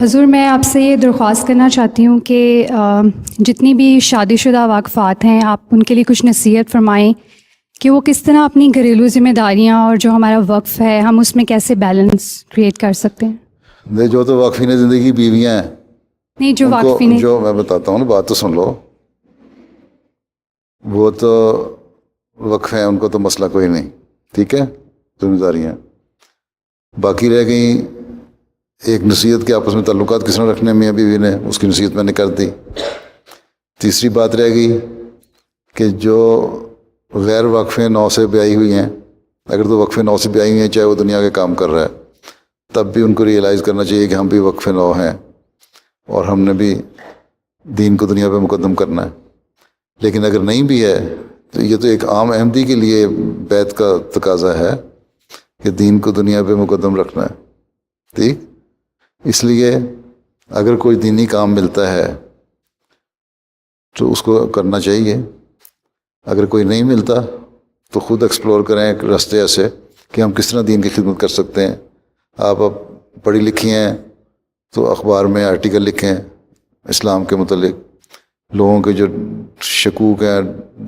حضور میں آپ سے یہ درخواست کرنا چاہتی ہوں کہ جتنی بھی شادی شدہ واقفات ہیں آپ ان کے لیے کچھ نصیحت فرمائیں کہ وہ کس طرح اپنی گھریلو ذمہ داریاں اور جو ہمارا وقف ہے ہم اس میں کیسے بیلنس کریٹ کر سکتے ہیں۔ جو تو واقفین زندگی بیویاں ہیں نہیں، جو ان کو واقفین ہیں، جو میں بتاتا ہوں نا، بات تو سن لو، وہ تو وقف ہیں، ان کو تو مسئلہ کوئی نہیں، ٹھیک ہے، ذمہ داریاں باقی رہ گئیں۔ ایک نصیحت کے آپس میں تعلقات کس طرح رکھنے میاں بیوی نے، اس کی نصیحت میں نے کر دی۔ تیسری بات رہ گئی کہ جو غیر وقف 9 سے بیائی ہوئی ہیں، اگر تو وقف 9 سے بیائی ہوئی ہیں، چاہے وہ دنیا کے کام کر رہا ہے، تب بھی ان کو ریئلائز کرنا چاہیے کہ ہم بھی وقف 9 ہیں اور ہم نے بھی دین کو دنیا پہ مقدم کرنا ہے۔ لیکن اگر نہیں بھی ہے تو یہ تو ایک عام احمدی کے لیے بیت کا تقاضا ہے کہ دین کو دنیا پہ مقدم رکھنا ہے، ٹھیک۔ اس لیے اگر کوئی دینی کام ملتا ہے تو اس کو کرنا چاہیے، اگر کوئی نہیں ملتا تو خود ایکسپلور کریں راستے ایسے کہ ہم کس طرح دین کی خدمت کر سکتے ہیں۔ آپ اب پڑھی لکھی ہیں تو اخبار میں آرٹیکل لکھیں اسلام کے متعلق، لوگوں کے جو شکوک ہیں،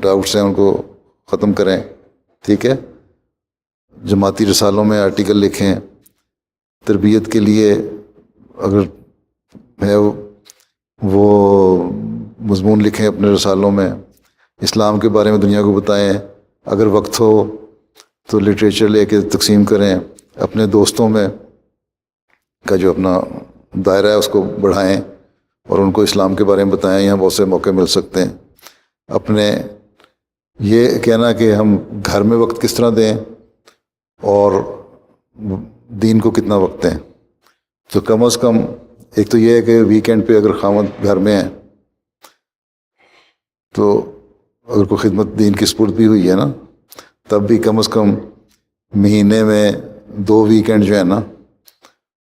ڈاؤٹس ہیں، ان کو ختم کریں، ٹھیک ہے۔ جماعتی رسالوں میں آرٹیکل لکھیں، تربیت کے لیے اگر ہے وہ مضمون لکھیں اپنے رسالوں میں، اسلام کے بارے میں دنیا کو بتائیں۔ اگر وقت ہو تو لٹریچر لے کے تقسیم کریں، اپنے دوستوں میں کا جو اپنا دائرہ ہے اس کو بڑھائیں اور ان کو اسلام کے بارے میں بتائیں۔ یہاں بہت سے موقع مل سکتے ہیں۔ اپنے یہ کہنا کہ ہم گھر میں وقت کس طرح دیں اور دین کو کتنا وقت دیں، تو کم از کم ایک تو یہ ہے کہ ویکینڈ پہ اگر خاوند گھر میں ہے تو اگر کوئی خدمت دین کی سپرد بھی ہوئی ہے نا، تب بھی کم از کم مہینے میں 2 ویکینڈ جو ہے نا،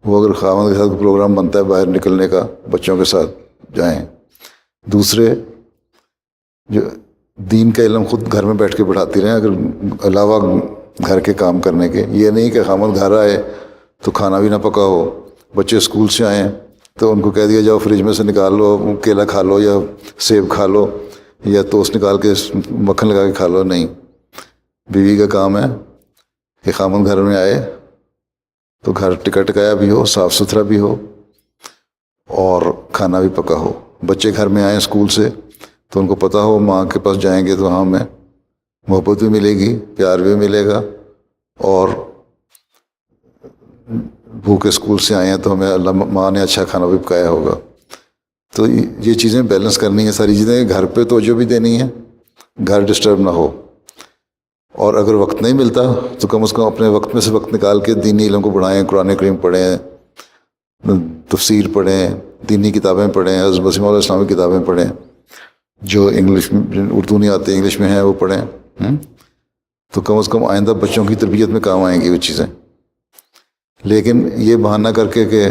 وہ اگر خاوند کے ساتھ پروگرام بنتا ہے باہر نکلنے کا، بچوں کے ساتھ جائیں۔ دوسرے، جو دین کا علم خود گھر میں بیٹھ کے پڑھاتی رہیں، اگر علاوہ گھر کے کام کرنے کے۔ یہ نہیں کہ خاوند گھر آئے تو کھانا بھی نہ پکا ہو، بچے اسکول سے آئیں تو ان کو کہہ دیا جاؤ فریج میں سے نکال لو، کیلا کھا لو یا سیب کھا لو یا ٹوسٹ نکال کے مکھن لگا کے کھا لو۔ نہیں، بیوی کا کام ہے کہ خاوند گھر میں آئے تو گھر ٹکا ٹکایا بھی ہو، صاف ستھرا بھی ہو اور کھانا بھی پکا ہو۔ بچے گھر میں آئیں اسکول سے تو ان کو پتہ ہو ماں کے پاس جائیں گے تو ہاں ہمیں محبت بھی ملے گی، پیار بھی ملے گا، اور بھوکے اسکول سے آئے ہیں تو ہمیں اللہ ماں نے اچھا کھانا بھی پکایا ہوگا۔ تو یہ چیزیں بیلنس کرنی ہیں، ساری چیزیں گھر پہ توجہ بھی دینی ہے، گھر ڈسٹرب نہ ہو۔ اور اگر وقت نہیں ملتا تو کم از کم اپنے وقت میں سے وقت نکال کے دینی علم کو بڑھائیں، قرآن کریم پڑھیں، تفسیر پڑھیں، دینی کتابیں پڑھیں، حضرت وسیم علیہ السلام کی کتابیں پڑھیں، جو انگلش میں اردو نہیں آتے انگلش میں ہیں وہ پڑھیں، تو کم از کم آئندہ بچوں کی تربیت میں کام آئیں گی وہ چیزیں۔ لیکن یہ بہانہ کر کے کہ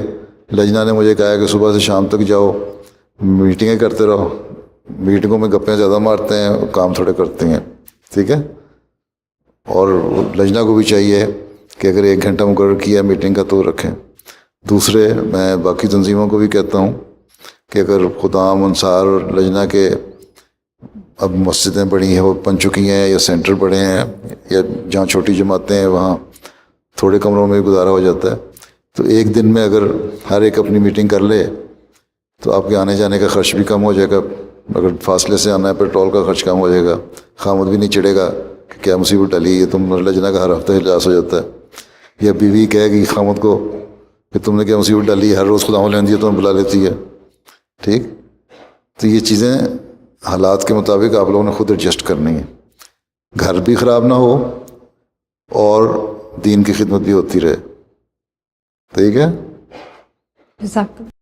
لجنہ نے مجھے کہا کہ صبح سے شام تک جاؤ میٹنگیں کرتے رہو، میٹنگوں میں گپیں زیادہ مارتے ہیں، کام تھوڑے کرتے ہیں، ٹھیک ہے۔ اور لجنہ کو بھی چاہیے کہ اگر 1 گھنٹہ مقرر کیا میٹنگ کا تو رکھیں۔ دوسرے، میں باقی تنظیموں کو بھی کہتا ہوں کہ اگر خدام، انصار، لجنہ کے اب مسجدیں بڑی ہیں، وہ بن چکی ہیں، یا سینٹر بڑے ہیں، یا جہاں چھوٹی جماعتیں ہیں وہاں تھوڑے کمروں میں گزارا ہو جاتا ہے، تو ایک دن میں اگر ہر ایک اپنی میٹنگ کر لے تو آپ کے آنے جانے کا خرچ بھی کم ہو جائے گا۔ اگر فاصلے سے آنا ہے پیٹرول کا خرچ کم ہو جائے گا، خامد بھی نہیں چڑھے گا کہ کیا مصیبت ڈالی، یہ تم لجنہ کا ہر ہفتے اجلاس ہو جاتا ہے، یا بیوی کہے گی خامد کو کہ تم نے کیا مصیبت ڈالی، ہر روز خدا لیندی ہے تمہیں بلا لیتی ہے، ٹھیک۔ تو یہ چیزیں حالات کے مطابق آپ لوگوں نے خود ایڈجسٹ کرنی ہے، گھر بھی خراب نہ ہو اور دین کی خدمت بھی ہوتی رہے، ٹھیک ہے۔ جزاک اللہ۔